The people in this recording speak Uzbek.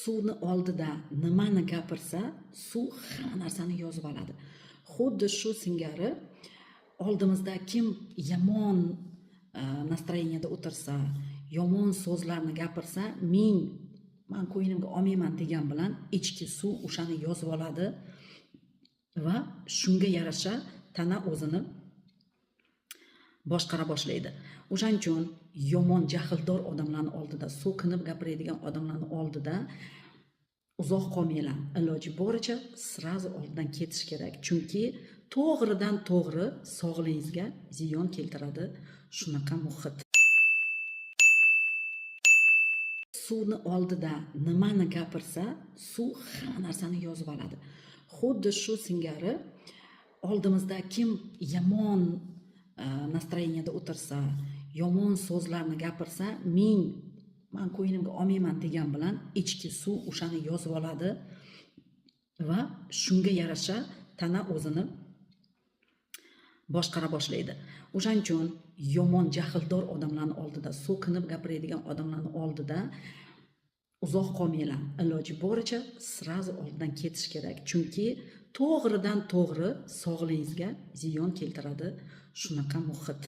suvni oldida nimani gapirsa, suv hamma narsani yozib oladi. Xuddi shu singari oldimizda kim yomon nastroyeniyada o'tirsa, yomon so'zlarni gapirsa, men ko'nglimga olmayman degan bilan ichki suv o'shani yozib oladi va shunga yarasha tana o'zini boshqara boshlaydi. O'shaning uchun yomon jahldor odamlarning oldida, so'kinib gapiradigan odamlarning oldida uzoq qolmanglar. Iloji boricha sirazi oldidan ketish kerak. Chunki to'g'ridan to'g'ri sog'lig'ingizga ziyon keltiradi shunaqa muhit. Suvni oldida nimani gapirsa, suv hamma narsani yozib oladi. Xuddi shu singari oldimizda kim yomon nastroyeniyada o'tirsa, yomon so'zlarni gapirsa, men ko'nglimga olmayman degan bilan ichki suv o'shani yozib oladi va shunga yarasha tana o'zini boshqara boshlaydi. O'shaning uchun yomon jahldor odamlarning oldida, so'kinib gapiradigan odamlarning oldida uzoq qolmanglar. Iloji boricha sirazi oldidan ketish kerak. Chunki to'g'ridan to'g'ri sog'lig'ingizga ziyon keltiradi shunaqa muhit.